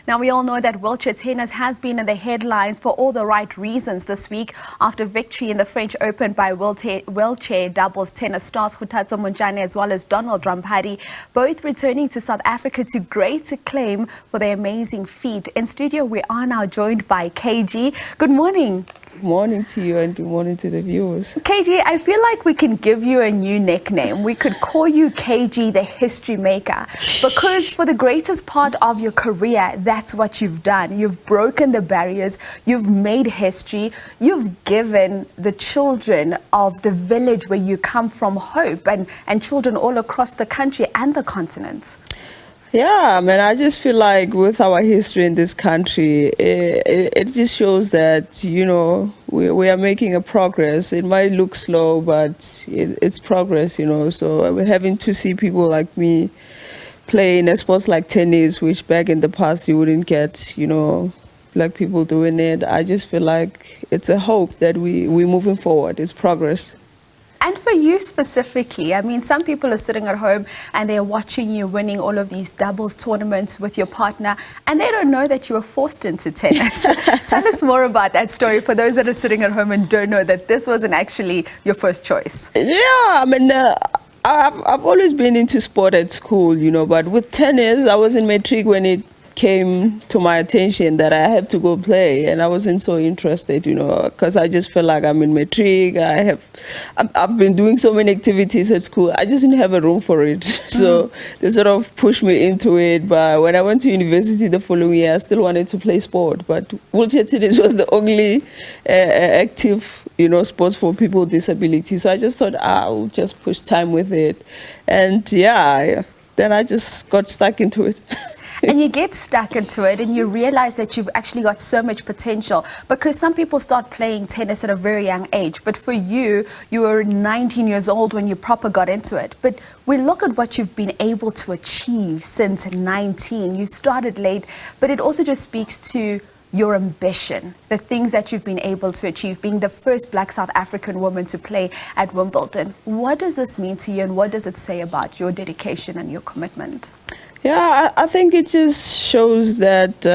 Now, we all know that wheelchair tennis has been in the headlines for all the right reasons this week after victory in the French Open by wheelchair doubles tennis stars Kgothatso Montjane as well as Ramphadi, both returning to South Africa to great acclaim for their amazing feat. In studio, we are now joined by KG. Good morning. Good morning to you and good morning to the viewers. KG, I feel like we can give you a new nickname. We could call you KG the history maker, because for the greatest part of your career, that's what you've done. You've broken the barriers, you've made history, you've given the children of the village where you come from hope, and children all across the country and the continent. Yeah, man, I just feel like with our history in this country, it just shows that, you know, we are making a progress. It might look slow, but it's progress, you know. So we're having to see people like me play in a sport like tennis, which back in the past you wouldn't get, you know, black people doing it. I just feel like it's a hope that we're moving forward. It's progress. And for you specifically, I mean, some people are sitting at home and they're watching you winning all of these doubles tournaments with your partner, and they don't know that you were forced into tennis. Tell us more about that story for those that are sitting at home and don't know that this wasn't actually your first choice. Yeah, I mean, I've always been into sport at school, you know, but with tennis, I was in matric when it came to my attention that I have to go play, and I wasn't so interested, you know, because I just felt like I'm in matric. I've been doing so many activities at school. I just didn't have a room for it. So they sort of pushed me into it. But when I went to university the following year, I still wanted to play sport. But wheelchair tennis was the only active, you know, sports for people with disabilities. So I just thought I'll just push time with it. And yeah, then I just got stuck into it. And you get stuck into it and you realize that you've actually got so much potential, because some people start playing tennis at a very young age. But for you, you were 19 years old when you proper got into it. But we look at what you've been able to achieve since 19. You started late, but it also just speaks to your ambition, the things that you've been able to achieve, being the first Black South African woman to play at Wimbledon. What does this mean to you, and what does it say about your dedication and your commitment? Yeah, I think it just shows that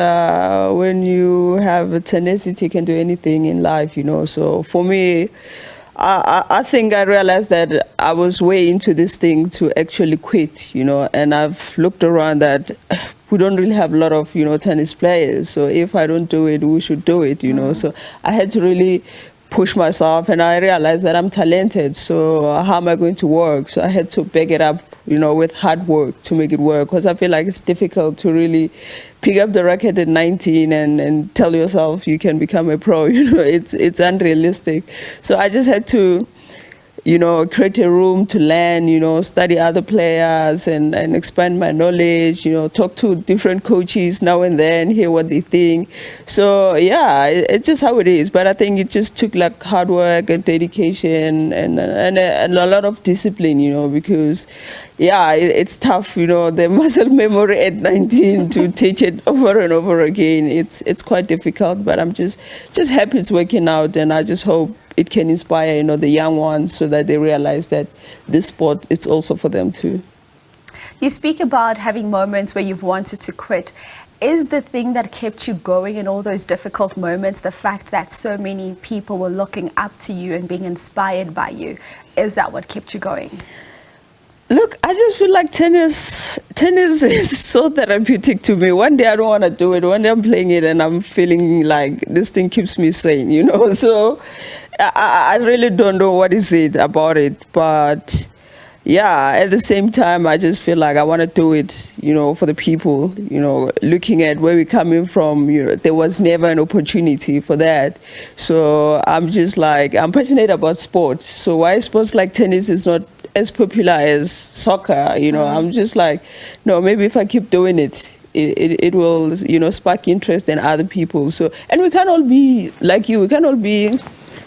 when you have a tenacity, you can do anything in life, you know. So for me, I think I realized that I was way into this thing to actually quit, you know, and I've looked around that we don't really have a lot of, you know, tennis players. So if I don't do it, we should do it, you know. So I had to really push myself, and I realized that I'm talented. So how am I going to work? So I had to back it up, you know, with hard work to make it work, because I feel like it's difficult to really pick up the racket at 19 and tell yourself you can become a pro. You know, it's unrealistic. So I just had to, you know, create a room to learn, you know, study other players and expand my knowledge, you know, talk to different coaches now and then, hear what they think. So yeah, it's just how it is. But I think it just took like hard work and dedication and a lot of discipline, you know, because yeah, it's tough, you know, the muscle memory at 19 to teach it over and over again. It's quite difficult, but I'm just happy it's working out, and I just hope it can inspire, you know, the young ones so that they realize that this sport, it's also for them too. You speak about having moments where you've wanted to quit. Is the thing that kept you going in all those difficult moments the fact that so many people were looking up to you and being inspired by you? Is that what kept you going? Look, I just feel like tennis is so therapeutic to me. One day I don't want to do it. One day I'm playing it and I'm feeling like this thing keeps me sane, you know. So I really don't know what is it about it. But yeah, at the same time, I just feel like I want to do it, you know, for the people, you know, looking at where we're coming from. You know, there was never an opportunity for that. So I'm just like, I'm passionate about sports. So why sports like tennis is not as popular as soccer, you know, I'm just like, no, maybe if I keep doing it, it will, you know, spark interest in other people. So, and we can't all be like you, we can't all be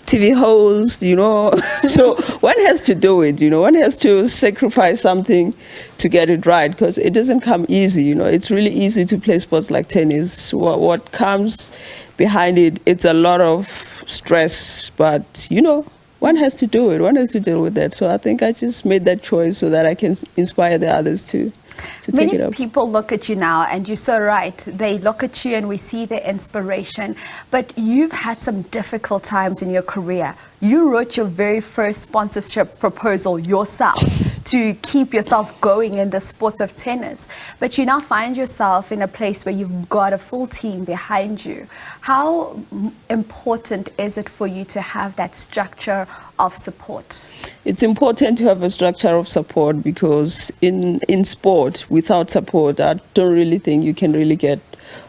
TV hosts, you know. So one has to do it, you know, one has to sacrifice something to get it right, because it doesn't come easy, you know. It's really easy to play sports like tennis. What comes behind it, it's a lot of stress, but, you know, one has to do it. One has to deal with that. So I think I just made that choice so that I can inspire the others too. to take it Many up. people look at you now, and you're so right. They look at you and we see their inspiration. But you've had some difficult times in your career. You wrote your very first sponsorship proposal yourself to keep yourself going in the sport of tennis. But you now find yourself in a place where you've got a full team behind you. How important is it for you to have that structure of support? It's important to have a structure of support, because in sport, without support, I don't really think you can really get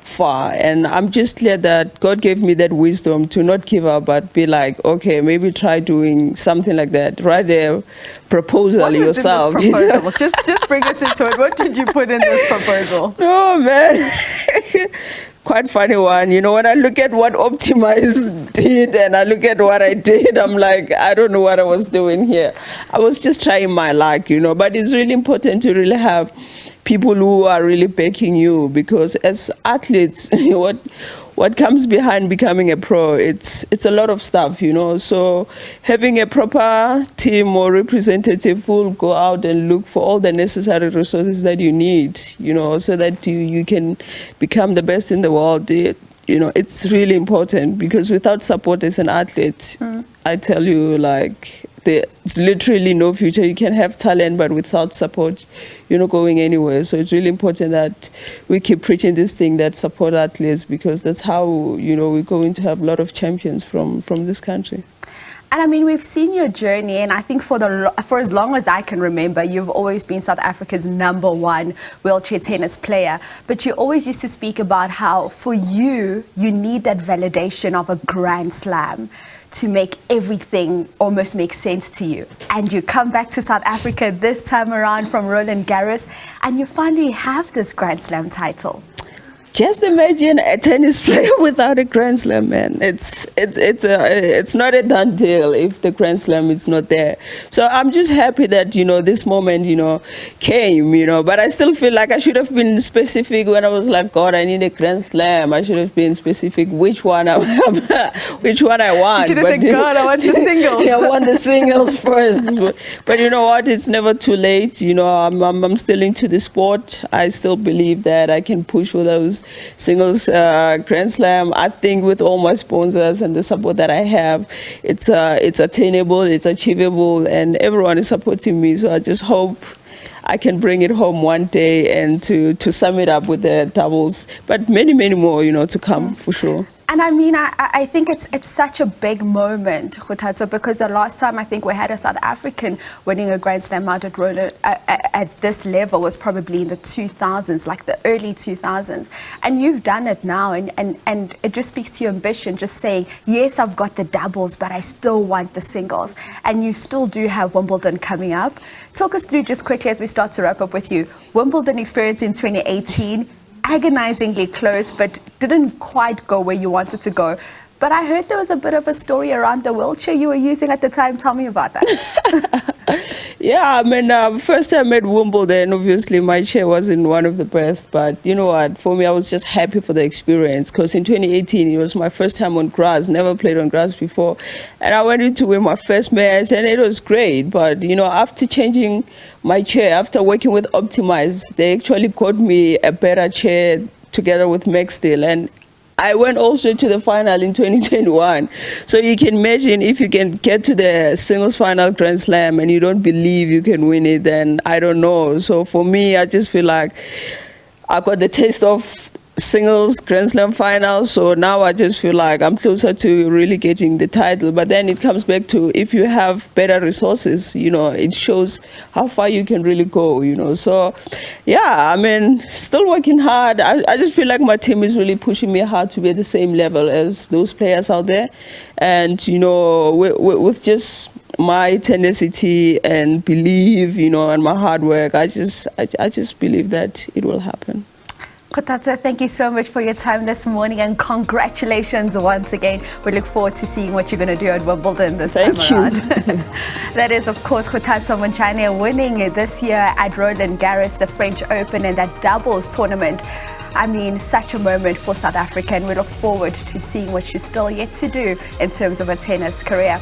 far. And I'm just glad that God gave me that wisdom to not give up, but be like, okay, maybe try doing something like that. Write a proposal What was yourself. in this proposal? just bring us into it. What did you put in this proposal? Oh, man. Quite funny one. You know, when I look at what Optimize did and I look at what I did, I'm like, I don't know what I was doing here. I was just trying my luck, you know, but it's really important to really have people who are really backing you, because as athletes, what comes behind becoming a pro, it's a lot of stuff, you know. So having a proper team or representative who will go out and look for all the necessary resources that you need, you know, so that you can become the best in the world. You know, it's really important, because without support as an athlete, I tell you, like, there's literally no future. You can have talent, but without support, you're not going anywhere. So it's really important that we keep preaching this thing, that support athletes, because that's how, you know, we're going to have a lot of champions from this country. And I mean, we've seen your journey, and I think for as long as I can remember, you've always been South Africa's #1 wheelchair tennis player. But you always used to speak about how, for you, you need that validation of a Grand Slam to make everything almost make sense to you. And you come back to South Africa this time around from Roland Garros, and you finally have this Grand Slam title. Just imagine a tennis player without a Grand Slam, man. It's not a done deal if the Grand Slam is not there. So I'm just happy that, you know, this moment, you know, came, you know. But I still feel like I should have been specific when I was like, God, I need a Grand Slam. I should have been specific which one I which one I want. You should have said, God, I want the singles. Yeah, I want the singles first. But you know what? It's never too late. You know, I'm still into the sport. I still believe that I can push for those singles Grand Slam. I think with all my sponsors and the support that I have, it's attainable, it's achievable, and everyone is supporting me. So I just hope I can bring it home one day and to sum it up with the doubles, but many more, you know, to come for sure. And I mean, I think it's such a big moment, Kgothatso, because the last time I think we had a South African winning a Grand Slam out at Roland at this level was probably in the 2000s, like the early 2000s. And you've done it now, and it just speaks to your ambition, just saying, yes, I've got the doubles, but I still want the singles. And you still do have Wimbledon coming up. Talk us through just quickly as we start to wrap up with you. Wimbledon experience in 2018. Agonizingly close, but didn't quite go where you wanted to go. But I heard there was a bit of a story around the wheelchair you were using at the time. Tell me about that. Yeah, I mean, first time at Wimbledon, obviously my chair wasn't one of the best, but you know what, for me, I was just happy for the experience, because in 2018, it was my first time on grass, never played on grass before, and I went in to win my first match, and it was great. But you know, after changing my chair, after working with Optimize, they actually got me a better chair together with Max Steel, and I went also to the final in 2021. So you can imagine, if you can get to the singles final Grand Slam and you don't believe you can win it, then I don't know. So for me, I just feel like I got the taste of singles Grand Slam final. So now I just feel like I'm closer to really getting the title. But then it comes back to, if you have better resources, you know, it shows how far you can really go, you know. So yeah, I mean, still working hard. I just feel like my team is really pushing me hard to be at the same level as those players out there. And, you know, with just my tenacity and belief, you know, and my hard work, I just believe that it will happen. Kgothatso, thank you so much for your time this morning, and congratulations once again. We look forward to seeing what you're going to do at Wimbledon this time around. That is, of course, Kgothatso Montjane winning this year at Roland Garros, the French Open, and that doubles tournament. I mean, such a moment for South Africa, and we look forward to seeing what she's still yet to do in terms of her tennis career.